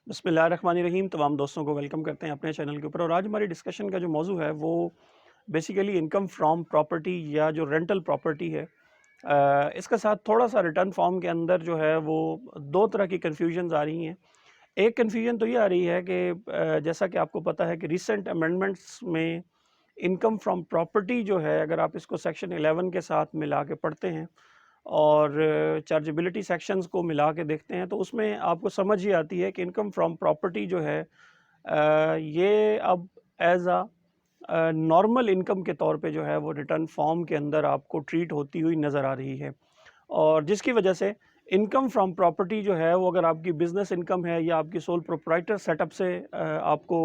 بسم اللہ الرحمن الرحیم، تمام دوستوں کو ویلکم کرتے ہیں اپنے چینل کے اوپر۔ اور آج ہماری ڈسکشن کا جو موضوع ہے وہ بیسیکلی انکم فرام پراپرٹی یا جو رینٹل پراپرٹی ہے، اس کے ساتھ تھوڑا سا ریٹرن فارم کے اندر جو ہے وہ دو طرح کی کنفیوژنز آ رہی ہیں۔ ایک کنفیوژن تو یہ آ رہی ہے کہ جیسا کہ آپ کو پتہ ہے کہ ریسنٹ امینڈمنٹس میں انکم فرام پراپرٹی جو ہے، اگر آپ اس کو سیکشن 11 کے ساتھ ملا کے پڑھتے ہیں اور چارجبلٹی سیکشنز کو ملا کے دیکھتے ہیں تو اس میں آپ کو سمجھ یہ آتی ہے کہ انکم فرام پراپرٹی جو ہے یہ اب ایز نارمل انکم کے طور پہ جو ہے وہ ریٹرن فارم کے اندر آپ کو ٹریٹ ہوتی ہوئی نظر آ رہی ہے، اور جس کی وجہ سے انکم فرام پراپرٹی جو ہے وہ اگر آپ کی بزنس انکم ہے یا آپ کی سول پروپرائٹر سیٹ اپ سے آپ کو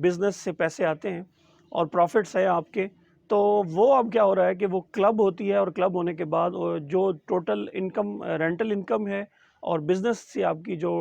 بزنس سے پیسے آتے ہیں اور پروفٹس ہیں آپ کے، تو وہ اب کیا ہو رہا ہے کہ وہ کلب ہوتی ہے، اور کلب ہونے کے بعد جو ٹوٹل انکم رینٹل انکم ہے اور بزنس سے آپ کی جو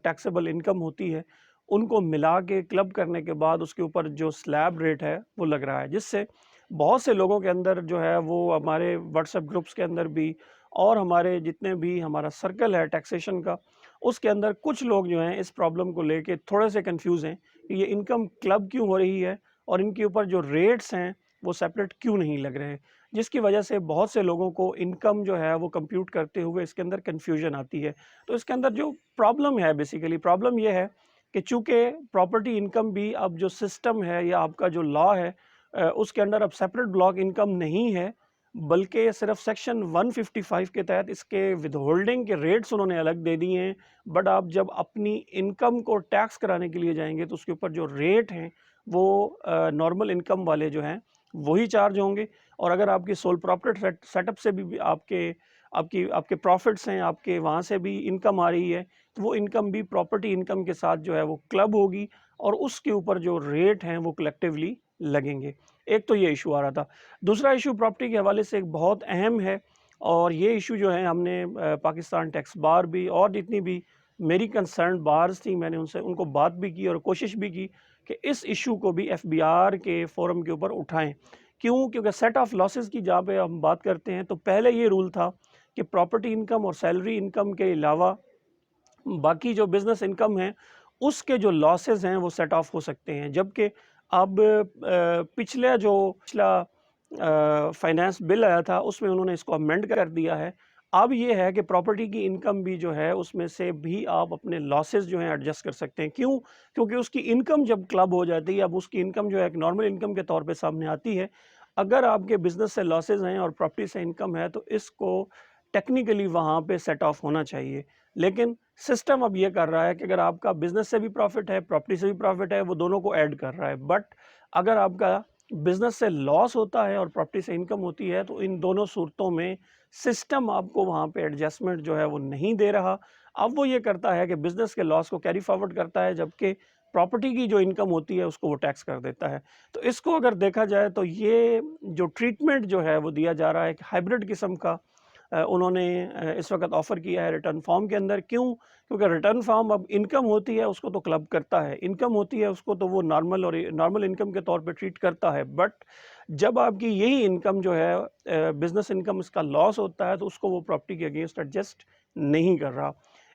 ٹیکسیبل انکم ہوتی ہے ان کو ملا کے کلب کرنے کے بعد اس کے اوپر جو سلیب ریٹ ہے وہ لگ رہا ہے، جس سے بہت سے لوگوں کے اندر جو ہے وہ ہمارے واٹس ایپ گروپس کے اندر بھی اور ہمارے جتنے بھی ہمارا سرکل ہے ٹیکسیشن کا، اس کے اندر کچھ لوگ جو ہیں اس پرابلم کو لے کے تھوڑے سے کنفیوز ہیں کہ یہ انکم کلب کیوں ہو رہی ہے اور ان کے اوپر جو ریٹس ہیں وہ سیپریٹ کیوں نہیں لگ رہے، جس کی وجہ سے بہت سے لوگوں کو انکم جو ہے وہ کمپیوٹ کرتے ہوئے اس کے اندر کنفیوژن آتی ہے۔ تو اس کے اندر جو پرابلم ہے، بیسیکلی پرابلم یہ ہے کہ چونکہ پراپرٹی انکم بھی اب جو سسٹم ہے یا آپ کا جو لا ہے اس کے اندر اب سیپریٹ بلاک انکم نہیں ہے، بلکہ صرف سیکشن 155 کے تحت اس کے ود ہولڈنگ کے ریٹس انہوں نے الگ دے دیے ہیں، بٹ آپ جب اپنی انکم کو ٹیکس کرانے کے لیے جائیں گے تو اس کے اوپر جو ریٹ ہیں وہ نارمل انکم والے جو ہیں وہی چارج ہوں گے، اور اگر آپ کی سول پراپرٹی سیٹ اپ سے بھی آپ کے پروفٹس ہیں، آپ کے وہاں سے بھی انکم آ رہی ہے، تو وہ انکم بھی پراپرٹی انکم کے ساتھ جو ہے وہ کلب ہوگی اور اس کے اوپر جو ریٹ ہیں وہ کلیکٹیولی لگیں گے۔ ایک تو یہ ایشو آ رہا تھا۔ دوسرا ایشو پراپرٹی کے حوالے سے ایک بہت اہم ہے، اور یہ ایشو جو ہے ہم نے پاکستان ٹیکس بار بھی اور جتنی بھی میری کنسرن بارز تھی، میں نے ان کو بات بھی کی اور کوشش بھی کی کہ اس ایشو کو بھی ایف بی آر کے فورم کے اوپر اٹھائیں۔ کیونکہ سیٹ آف لاسز کی جہاں پہ ہم بات کرتے ہیں تو پہلے یہ رول تھا کہ پراپرٹی انکم اور سیلری انکم کے علاوہ باقی جو بزنس انکم ہیں اس کے جو لاسز ہیں وہ سیٹ آف ہو سکتے ہیں، جبکہ اب پچھلا فائنانس بل آیا تھا اس میں انہوں نے اس کو امینڈ کر دیا ہے۔ اب یہ ہے کہ پراپرٹی کی انکم بھی جو ہے اس میں سے بھی آپ اپنے لاسز جو ہیں ایڈجسٹ کر سکتے ہیں۔ کیوں؟ کیونکہ اس کی انکم جب کلب ہو جاتی ہے، اب اس کی انکم جو ہے ایک نارمل انکم کے طور پہ سامنے آتی ہے۔ اگر آپ کے بزنس سے لاسز ہیں اور پراپرٹی سے انکم ہے تو اس کو ٹیکنیکلی وہاں پہ سیٹ آف ہونا چاہیے، لیکن سسٹم اب یہ کر رہا ہے کہ اگر آپ کا بزنس سے بھی پروفٹ ہے، پراپرٹی سے بھی پروفٹ ہے، وہ دونوں کو ایڈ کر رہا ہے، بٹ اگر آپ کا بزنس سے لاس ہوتا ہے اور پراپرٹی سے انکم ہوتی ہے تو ان دونوں صورتوں میں سسٹم آپ کو وہاں پہ ایڈجسٹمنٹ جو ہے وہ نہیں دے رہا۔ اب وہ یہ کرتا ہے کہ بزنس کے لاس کو کیری فارورڈ کرتا ہے، جبکہ پراپرٹی کی جو انکم ہوتی ہے اس کو وہ ٹیکس کر دیتا ہے۔ تو اس کو اگر دیکھا جائے تو یہ جو ٹریٹمنٹ جو ہے وہ دیا جا رہا ہے ایک ہائبرڈ قسم کا انہوں نے اس وقت آفر کیا ہے ریٹرن فارم کے اندر۔ کیوں؟ کیونکہ ریٹرن فارم اب انکم ہوتی ہے اس کو تو کلب کرتا ہے، انکم ہوتی ہے اس کو تو وہ نارمل انکم کے طور پہ ٹریٹ کرتا ہے، بٹ جب آپ کی یہی انکم جو ہے بزنس انکم اس کا لاس ہوتا ہے تو اس کو وہ پراپرٹی کے اگینسٹ ایڈجسٹ نہیں کر رہا۔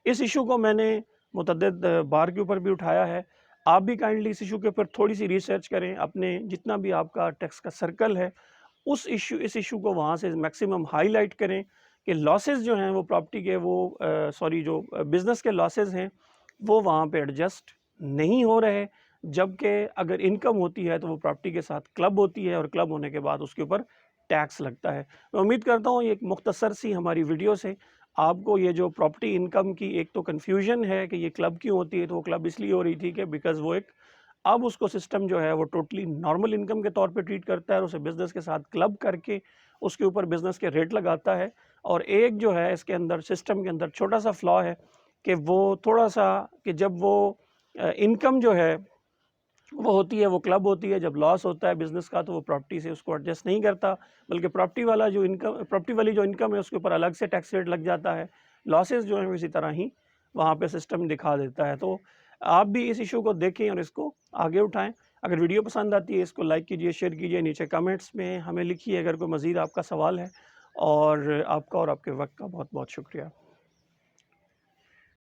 اس ایشو کو میں نے متعدد بار کے اوپر بھی اٹھایا ہے، آپ بھی کائنڈلی اس ایشو کے اوپر تھوڑی سی ریسرچ کریں، اپنے جتنا بھی آپ کا ٹیکس کا سرکل ہے اس ایشو کو وہاں سے میکسیمم ہائی لائٹ کریں کہ لاسز جو ہیں وہ پراپرٹی کے جو بزنس کے لاسز ہیں وہ وہاں پہ ایڈجسٹ نہیں ہو رہے، جبکہ اگر انکم ہوتی ہے تو وہ پراپرٹی کے ساتھ کلب ہوتی ہے، اور کلب ہونے کے بعد اس کے اوپر ٹیکس لگتا ہے۔ میں امید کرتا ہوں یہ ایک مختصر سی ہماری ویڈیو سے آپ کو یہ جو پراپرٹی انکم کی ایک تو کنفیوژن ہے کہ یہ کلب کیوں ہوتی ہے، تو وہ کلب اس لیے ہو رہی تھی کہ بیکاز وہ ایک اب اس کو سسٹم جو ہے وہ ٹوٹلی نارمل انکم کے طور پہ ٹریٹ کرتا ہے اور اسے بزنس کے ساتھ کلب کر کے اس کے اوپر بزنس کے ریٹ لگاتا ہے۔ اور ایک جو ہے اس کے اندر سسٹم کے اندر چھوٹا سا فلا ہے کہ وہ تھوڑا سا کہ جب وہ انکم جو ہے وہ ہوتی ہے وہ کلب ہوتی ہے، جب لاس ہوتا ہے بزنس کا تو وہ پراپرٹی سے اس کو ایڈجسٹ نہیں کرتا، بلکہ پراپرٹی والی جو انکم ہے اس کے اوپر الگ سے ٹیکس ریٹ لگ جاتا ہے، لاسز جو ہیں اسی طرح ہی وہاں پہ سسٹم دکھا دیتا ہے۔ تو آپ بھی اس ایشو کو دیکھیں اور اس کو آگے اٹھائیں۔ اگر ویڈیو پسند آتی ہے اس کو لائک کیجئے، شیئر کیجئے، نیچے کمنٹس میں ہمیں لکھیے اگر کوئی مزید آپ کا سوال ہے، اور آپ کا اور آپ کے وقت کا بہت بہت شکریہ۔